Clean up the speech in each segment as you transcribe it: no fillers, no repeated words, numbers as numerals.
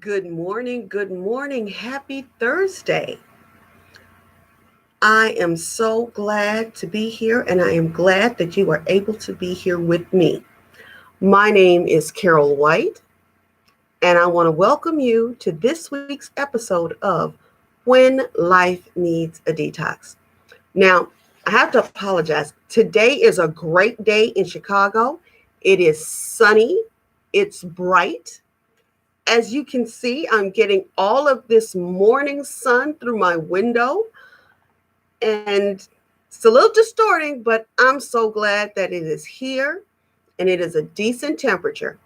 Good morning. Good morning. Happy Thursday. I am so glad to be here, and I am glad that you are able to be here with me. My name is Carol White, and I want to welcome you to this week's episode of When Life Needs a Detox. Now, I have to apologize. Today is a great day in Chicago. It is sunny, it's bright. As you can see, I'm getting all of this morning sun through my window, and it's a little distorting, but I'm so glad that it is here and it is a decent temperature.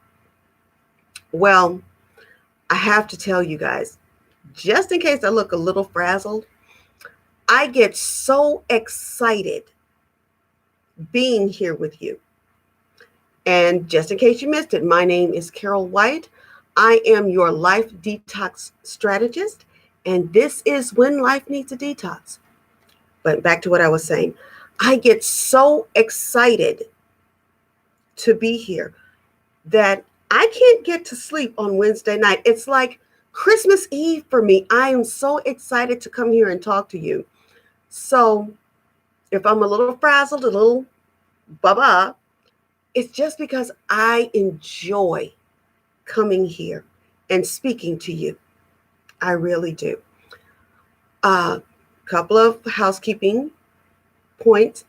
Well, I have to tell you guys, just in case I look a little frazzled, I get so excited being here with you. And just in case you missed it, my name is Carol White. I am your life detox strategist, and this is When Life Needs a Detox. But back to what I was saying, I get so excited to be here that I can't get to sleep on Wednesday night. It's like Christmas Eve for me. I am so excited to come here and talk to you. So if I'm a little frazzled, a little blah, it's just because I enjoy coming here and speaking to you. I really do. A couple of housekeeping points.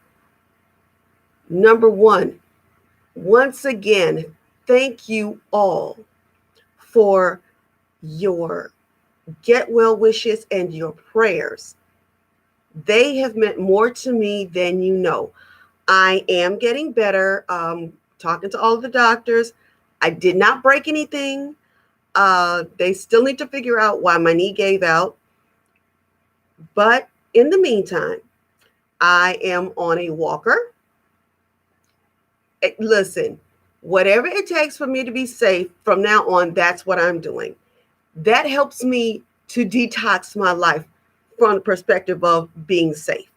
Number one, once again, thank you all for your get well wishes and your prayers. They have meant more to me than you know. I am getting better. Talking to all of the doctors, I did not break anything. They still need to figure out why my knee gave out. But in the meantime, I am on a walker. Listen, whatever it takes for me to be safe from now on, that's what I'm doing. That helps me to detox my life from the perspective of being safe.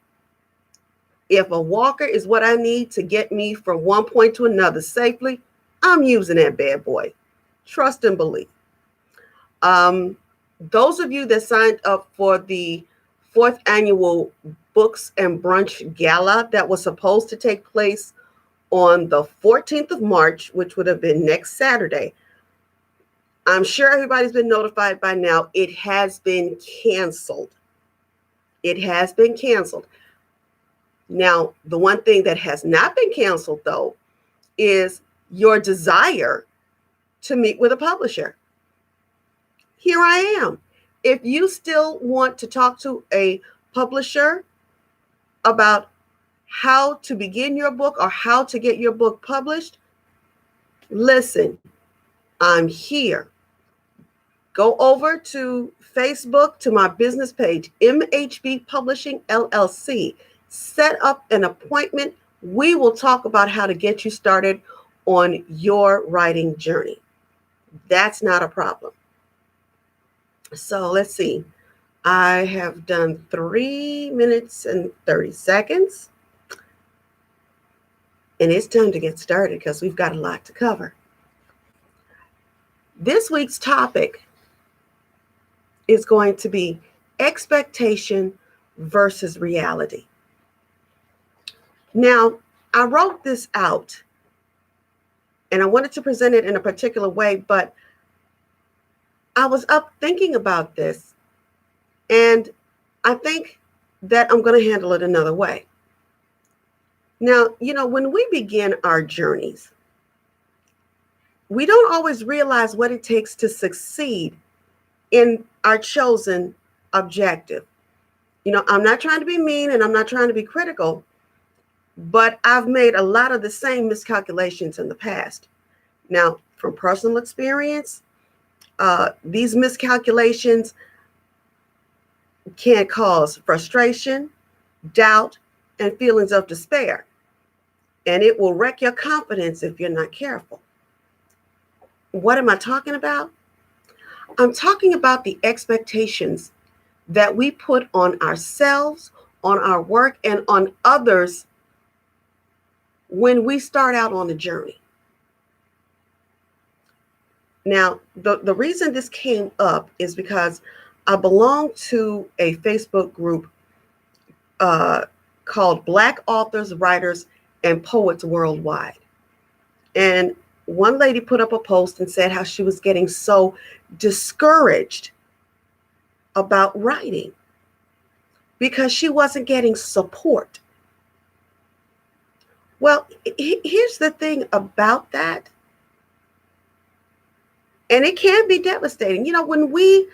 If a walker is what I need to get me from one point to another safely, I'm using that bad boy. Trust and believe. Um, those of you that signed up for the fourth annual Books and Brunch Gala that was supposed to take place on the 14th of March, which would have been next Saturday, I'm sure everybody's been notified by now. It has been canceled. It has been canceled. Now, the one thing that has not been canceled, though, is your desire to meet with a publisher. Here I am. If you still want to talk to a publisher about how to begin your book or how to get your book published, listen, I'm here. Go over to Facebook to my business page, MHB Publishing LLC. Set up an appointment. We will talk about how to get you started on your writing journey. That's not a problem. So let's see. I have done 3 minutes and 30 seconds. And it's time to get started because we've got a lot to cover. This week's topic is going to be expectation versus reality. Now, I wrote this out and I wanted to present it in a particular way, but I was up thinking about this, and I think that I'm going to handle it another way. Now, when we begin our journeys, we don't always realize what it takes to succeed in our chosen objective. I'm not trying to be mean and I'm not trying to be critical, but I've made a lot of the same miscalculations in the past. Now, from personal experience, these miscalculations can cause frustration, doubt, and feelings of despair. And it will wreck your confidence if you're not careful. What am I talking about? I'm talking about the expectations that we put on ourselves, on our work, and on others when we start out on the journey. Now, the reason this came up is because I belong to a Facebook group uh, called Black Authors, Writers, and Poets Worldwide. And one lady put up a post and said how she was getting so discouraged about writing because she wasn't getting support. Well, here's the thing about that. And it can be devastating. You know, when we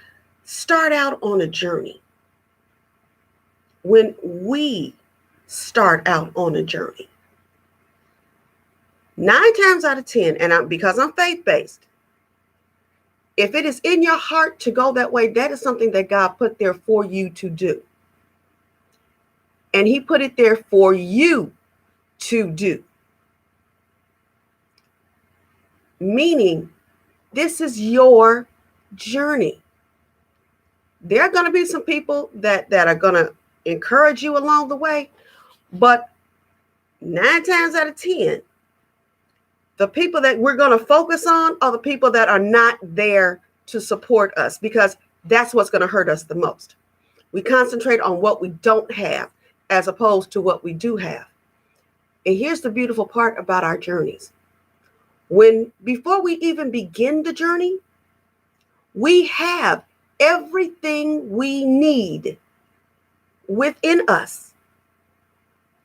start out on a journey, when we start out on a journey, 9 times out of 10, and because I'm faith-based, if it is in your heart to go that way, that is something that God put there for you to do. And he put it there for you to do. Meaning, this is your journey. There are going to be some people that are going to encourage you along the way, but 9 times out of 10, the people that we're going to focus on are the people that are not there to support us, because that's what's going to hurt us the most. We concentrate on what we don't have as opposed to what we do have. And here's the beautiful part about our journeys. Before we even begin the journey, we have everything we need within us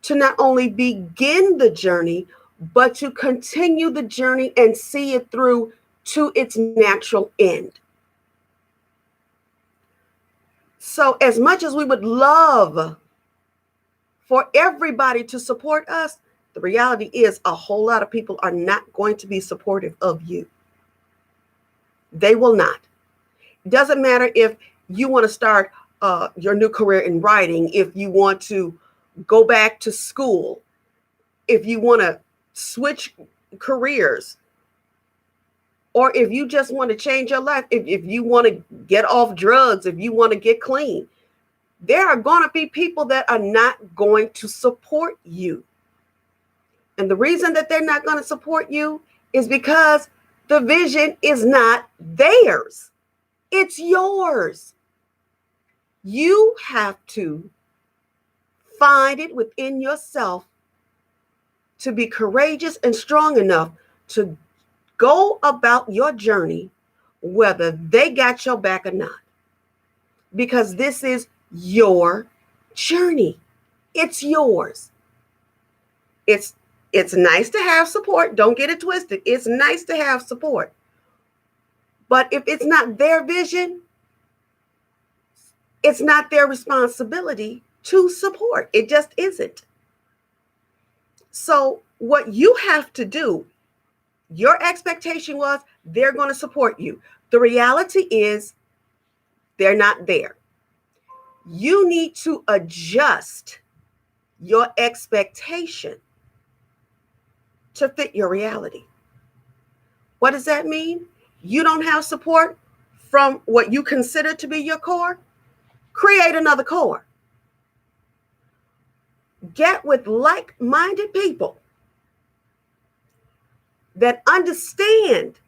to not only begin the journey, but to continue the journey and see it through to its natural end. So as much as we would love for everybody to support us, the reality is a whole lot of people are not going to be supportive of you. They will not. It doesn't matter if you want to start your new career in writing, if you want to go back to school, if you want to switch careers, or if you just want to change your life, if you want to get off drugs, if you want to get clean, there are going to be people that are not going to support you. And the reason that they're not going to support you is because the vision is not theirs. It's yours. You have to find it within yourself to be courageous and strong enough to go about your journey, whether they got your back or not. Because this is your journey. It's yours. It's nice to have support. Don't get it twisted. It's nice to have support. But if it's not their vision, it's not their responsibility to support. It just isn't. So what you have to do, your expectation was they're going to support you. The reality is they're not there. You need to adjust your expectation to fit your reality. What does that mean? You don't have support from what you consider to be your core? Create another core. Get with like-minded people that understand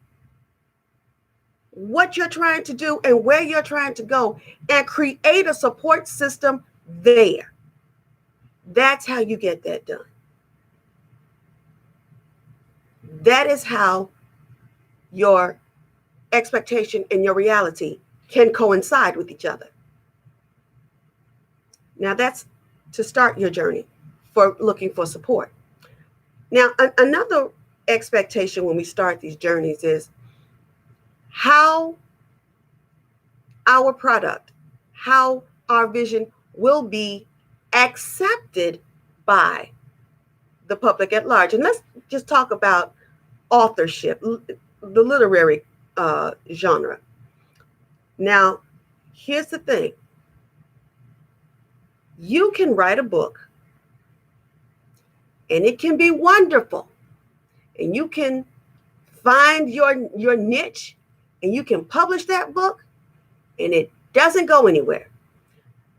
what you're trying to do and where you're trying to go, and create a support system there. That's how you get that done. That is how your expectation and your reality can coincide with each other. Now that's to start your journey for looking for support. Now, another expectation when we start these journeys is how our product, how our vision will be accepted by the public at large. And let's just talk about authorship, the literary genre. Now, here's the thing. You can write a book and it can be wonderful, and you can find your niche and you can publish that book and it doesn't go anywhere.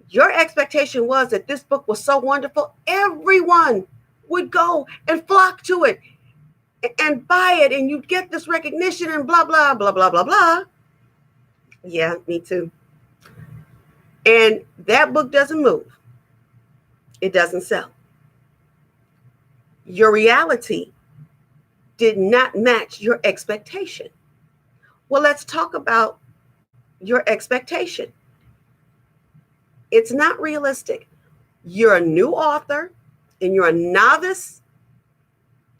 Your expectation was that this book was so wonderful, everyone would go and flock to it. and buy it and you get this recognition and blah, blah, blah, blah, blah, blah. Yeah, me too. And that book doesn't move. It doesn't sell. Your reality did not match your expectation. Well, let's talk about your expectation. It's not realistic. You're a new author and you're a novice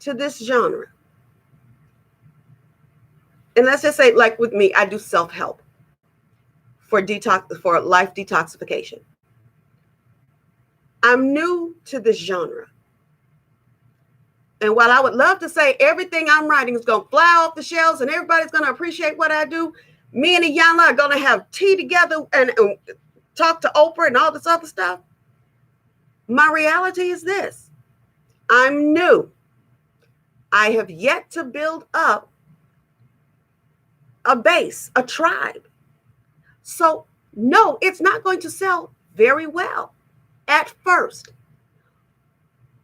to this genre. And let's just say, like with me, I do self-help for life detoxification. I'm new to this genre. And while I would love to say everything I'm writing is going to fly off the shelves and everybody's going to appreciate what I do, me and Iyanla are going to have tea together and talk to Oprah and all this other stuff. My reality is this. I'm new. I have yet to build up a base, a tribe. So no, it's not going to sell very well at first.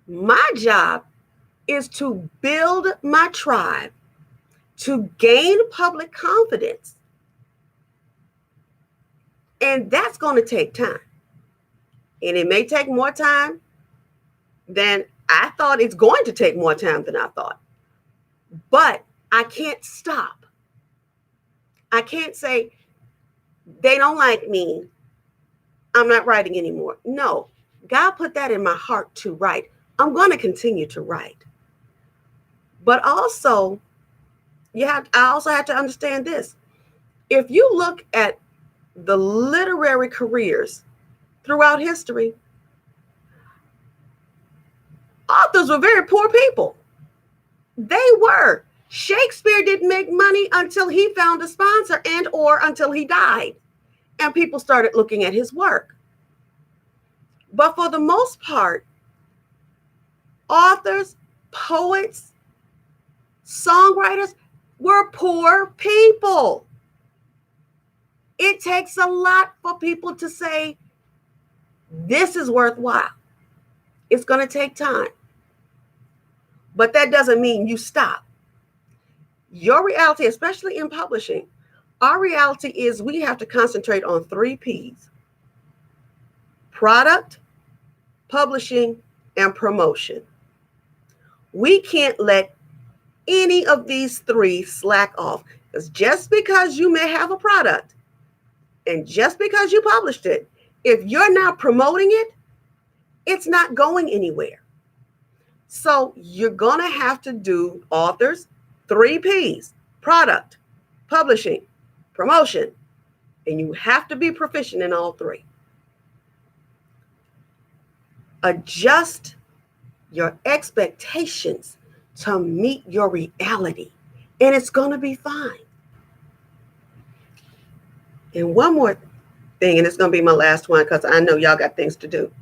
My job is to build my tribe, to gain public confidence. And that's going to take time. And it may take more time than I thought. It's going to take more time than I thought. But I can't stop. I can't say, they don't like me, I'm not writing anymore. No, God put that in my heart to write. I'm going to continue to write. But also, I also have to understand this. If you look at the literary careers throughout history, authors were very poor people. They were. Shakespeare didn't make money until he found a sponsor and or until he died. And people started looking at his work. But for the most part, authors, poets, songwriters were poor people. It takes a lot for people to say, this is worthwhile. It's going to take time. But that doesn't mean you stop. Your reality, especially in publishing, our reality is we have to concentrate on 3 P's: product, publishing, and promotion. We can't let any of these 3 slack off, because just because you may have a product and just because you published it, if you're not promoting it, it's not going anywhere. So you're going to have to do authors, 3 P's: product, publishing, promotion, and you have to be proficient in all 3. Adjust your expectations to meet your reality, and it's going to be fine. And one more thing, and it's going to be my last one because I know y'all got things to do.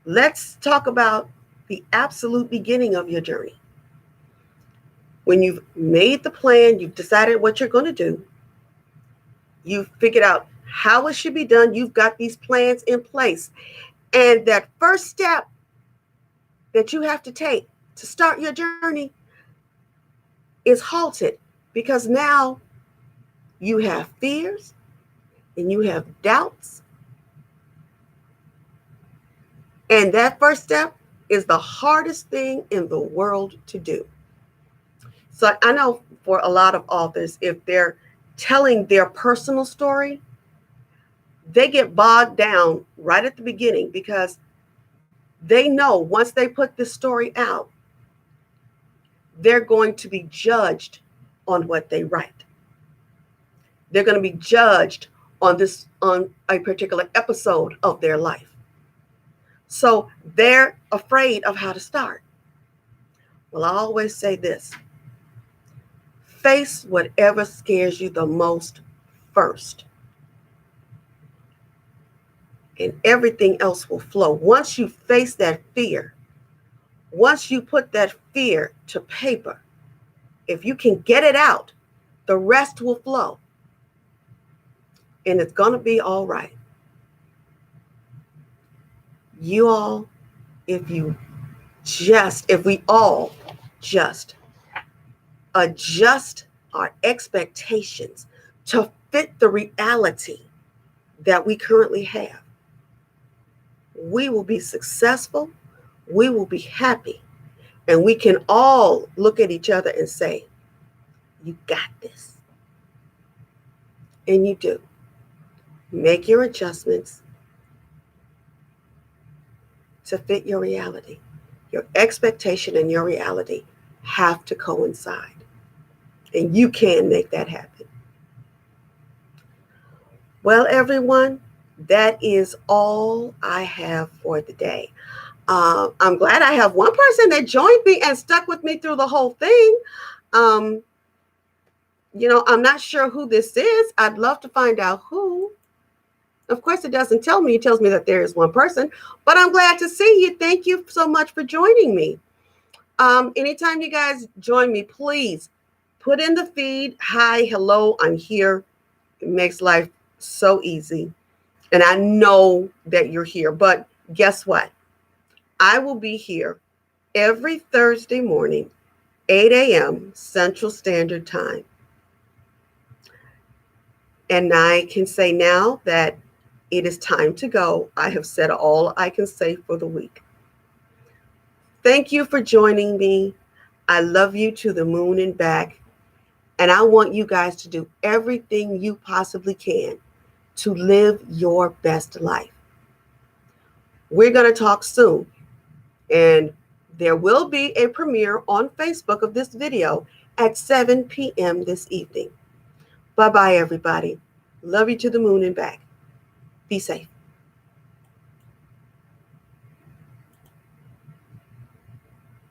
Let's talk about the absolute beginning of your journey. When you've made the plan, you've decided what you're going to do, you've figured out how it should be done, you've got these plans in place. And that first step that you have to take to start your journey is halted, because now you have fears and you have doubts. And that first step is the hardest thing in the world to do. So I know for a lot of authors, if they're telling their personal story, they get bogged down right at the beginning, because they know once they put this story out, they're going to be judged on what they write. They're going to be judged on a particular episode of their life. So they're afraid of how to start. Well, I always say this: face whatever scares you the most first, and everything else will flow. Once you face that fear, once you put that fear to paper, if you can get it out, the rest will flow. And it's going to be all right. You all, if we all just adjust our expectations to fit the reality that we currently have, we will be successful, we will be happy, and we can all look at each other and say, you got this. And you do. Make your adjustments to fit your reality. Your expectation and your reality have to coincide. And you can make that happen. Well, everyone, that is all I have for the day. I'm glad I have one person that joined me and stuck with me through the whole thing. I'm not sure who this is. I'd love to find out who. Of course, it doesn't tell me. It tells me that there is one person, but I'm glad to see you. Thank you so much for joining me. Anytime you guys join me, please put in the feed. Hi, hello, I'm here. It makes life so easy. And I know that you're here, but guess what? I will be here every Thursday morning, 8 a.m. Central Standard Time. And I can say now that it is time to go. I have said all I can say for the week. Thank you for joining me. I love you to the moon and back. And I want you guys to do everything you possibly can to live your best life. We're going to talk soon. And there will be a premiere on Facebook of this video at 7 p.m. this evening. Bye-bye, everybody. Love you to the moon and back. Be safe.